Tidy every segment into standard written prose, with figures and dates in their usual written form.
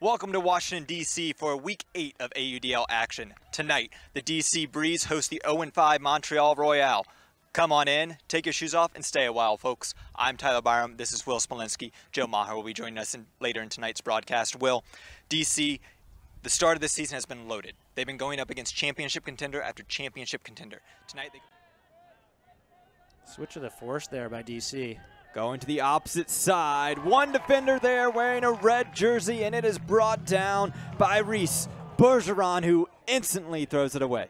Welcome to Washington, D.C. for Week 8 of AUDL action. Tonight, the D.C. Breeze host the 0-5 Montreal Royal. Come on in, take your shoes off, and stay a while, folks. I'm Tyler Byram. This is Will Smolinski. Joe Maher will be joining us later in tonight's broadcast. Will, D.C., the start of this season has been loaded. They've been going up against championship contender after championship contender. Tonight, they switch of the force there by D.C. Going to the opposite side. One defender there wearing a red jersey, and it is brought down by Reese Bergeron, who instantly throws it away.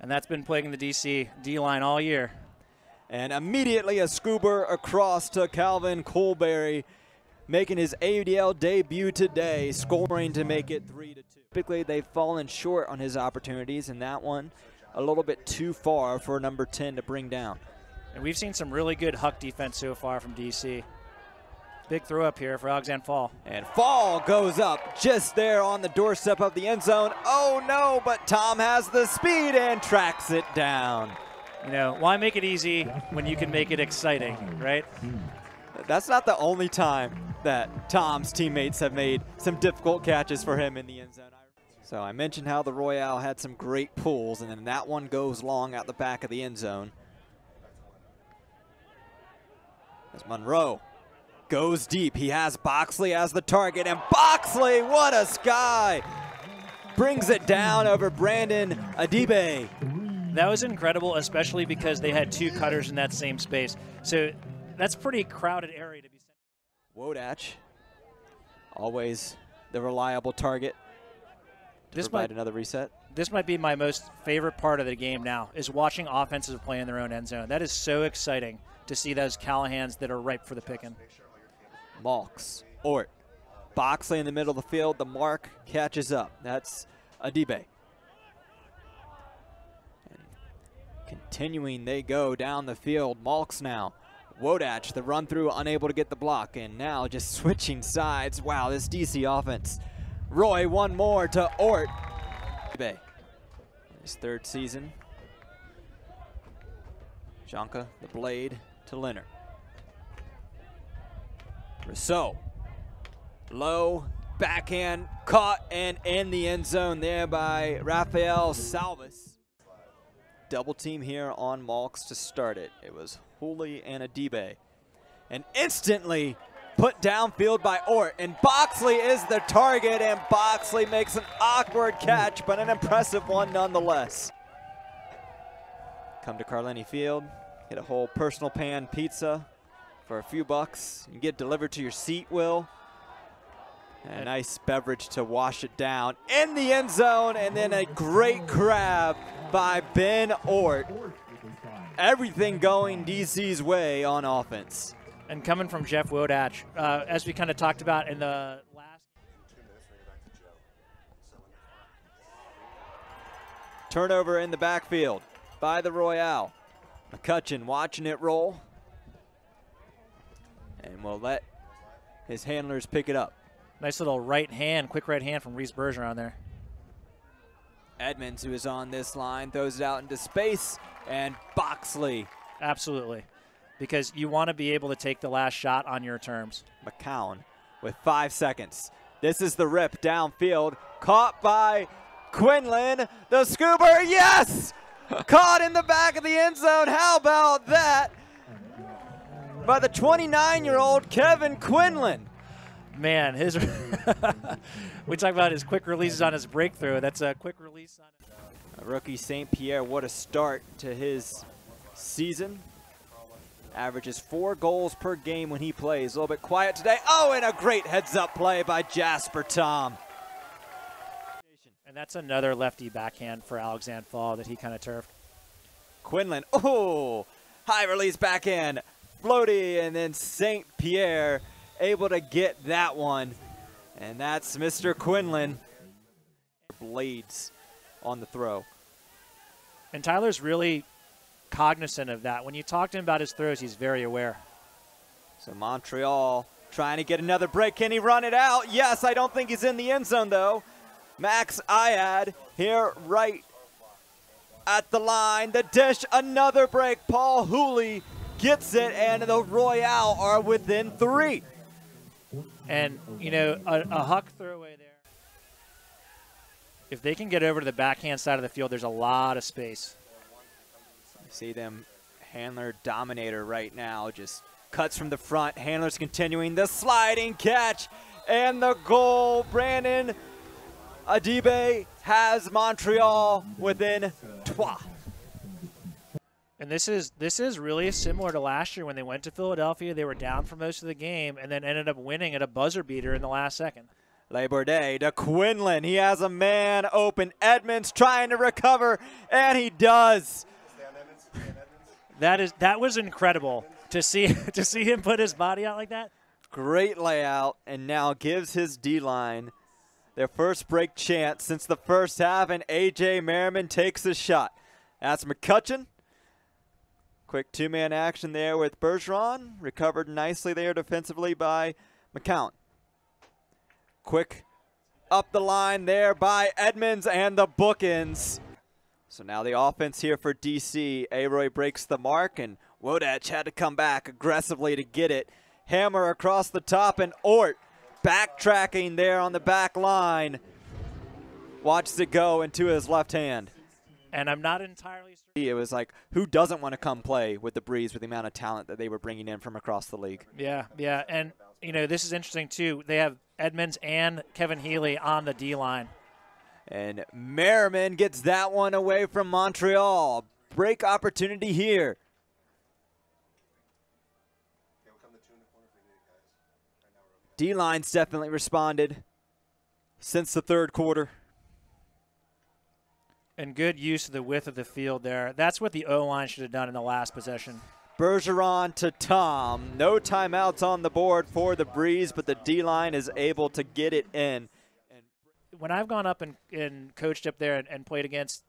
And that's been plaguing the D.C. D-line all year. And immediately a scoober across to Calvin Colberry, making his AUDL debut today, scoring to make it 3-2. Typically, they've fallen short on his opportunities, and that one a little bit too far for number 10 to bring down. And we've seen some really good Huck defense so far from D.C. Big throw up here for Alexander Fall. And Fall goes up just there on the doorstep of the end zone. Oh no, but Tom has the speed and tracks it down. You know, why make it easy when you can make it exciting, right? That's not the only time that Tom's teammates have made some difficult catches for him in the end zone. So I mentioned how the Royale had some great pulls, and then that one goes long out the back of the end zone. As Monroe goes deep, he has Boxley as the target, and Boxley, what a sky! Brings it down over Brandon Adibe. That was incredible, especially because they had two cutters in that same space. So that's a pretty crowded area to be sent. Wodach, always the reliable target. Provide another reset. This might be my most favorite part of the game now, is watching offenses play in their own end zone. That is so exciting to see those Callahans that are ripe for the picking. Malks, Ort, Boxley in the middle of the field. The mark catches up. That's Adibe. And continuing, they go down the field. Malks now. Wodach, the run through, unable to get the block. And now just switching sides. Wow, this DC offense. Roy, one more to Ort. Adibe, his third season. Janka, the blade to Leonard. Rousseau, low, backhand, caught and in the end zone there by Rafael Salvis. Double team here on Malks to start it. It was Hooley and Adibe. And instantly put downfield by Ort, and Boxley is the target, and Boxley makes an awkward catch, but an impressive one nonetheless. Come to Carlini Field, get a whole personal pan pizza for a few bucks. You get delivered to your seat, Will. And a nice beverage to wash it down in the end zone, and then a great grab by Ben Ort. Everything going DC's way on offense. And coming from Jeff Wodach, as we kind of talked about in the last. Turnover in the backfield by the Royale. McCutcheon watching it roll. And will let his handlers pick it up. Nice little right hand, quick right hand from Reese Bergeron there. Edmonds, who is on this line, throws it out into space, and Boxley. Absolutely, because you want to be able to take the last shot on your terms. McCown with 5 seconds. This is the rip downfield, caught by Quinlan. The scooper, yes! Caught in the back of the end zone. How about that? By the 29-year-old Kevin Quinlan. Man, his we talk about his quick releases on his breakthrough. That's a quick release on it. Rookie St. Pierre, what a start to his season. Averages 4 goals per game when he plays. A little bit quiet today. Oh, and a great heads-up play by Jasper Tom. And that's another lefty backhand for Alexander Fall that he kind of turfed. Quinlan, oh, high release backhand. Floaty, and then St. Pierre able to get that one. And that's Mr. Quinlan. Blades on the throw. And Tyler's really cognizant of that. When you talk to him about his throws, he's very aware. So Montreal trying to get another break. Can he run it out? Yes, I don't think he's in the end zone, though. Max Iad here right at the line. The dish, another break. Paul Hooley gets it, and the Royale are within 3. And, you know, a Huck throwaway there. If they can get over to the backhand side of the field, there's a lot of space. You see them handler dominator right now, just cuts from the front. Handler's continuing the sliding catch and the goal. Brandon Adibe has Montreal within 12. And this is really similar to last year when they went to Philadelphia. They were down for most of the game and then ended up winning at a buzzer beater in the last second. Le Bourdet to Quinlan. He has a man open. Edmonds trying to recover, and he does. That was incredible to see him put his body out like that. Great layout, and now gives his D-line their first break chance since the first half, and A.J. Merriman takes a shot. That's McCutcheon. Quick two-man action there with Bergeron. Recovered nicely there defensively by McCown. Quick up the line there by Edmonds and the bookends. So now the offense here for DC. Aroy breaks the mark, and Wodach had to come back aggressively to get it. Hammer across the top, and Ort backtracking there on the back line. Watches it go into his left hand. And I'm not entirely certain. It was like, who doesn't want to come play with the Breeze with the amount of talent that they were bringing in from across the league? Yeah. And, you know, this is interesting, too. They have Edmonds and Kevin Healy on the D-line. And Merriman gets that one away from Montreal. Break opportunity here. D-line's definitely responded since the third quarter. And good use of the width of the field there. That's what the O-line should have done in the last possession. Bergeron to Tom. No timeouts on the board for the Breeze, but the D-line is able to get it in. When I've gone up and coached up there and played against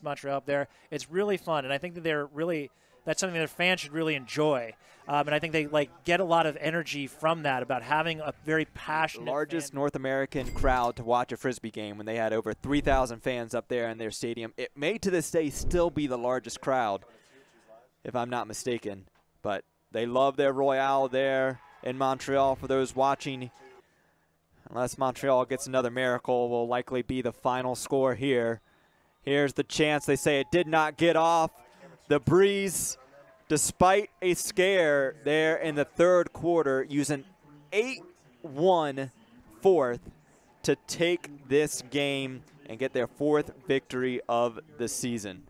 Montreal up there, it's really fun. And I think that that's something that their fans should really enjoy. And I think they get a lot of energy from that, about having a very passionate largest North American crowd to watch a Frisbee game when they had over 3,000 fans up there in their stadium. It may to this day still be the largest crowd, if I'm not mistaken. But they love their Royale there in Montreal. For those watching, unless Montreal gets another miracle, will likely be the final score here. Here's the chance. They say it did not get off. The Breeze, despite a scare there in the third quarter, using 8-1 fourth to take this game and get their fourth victory of the season.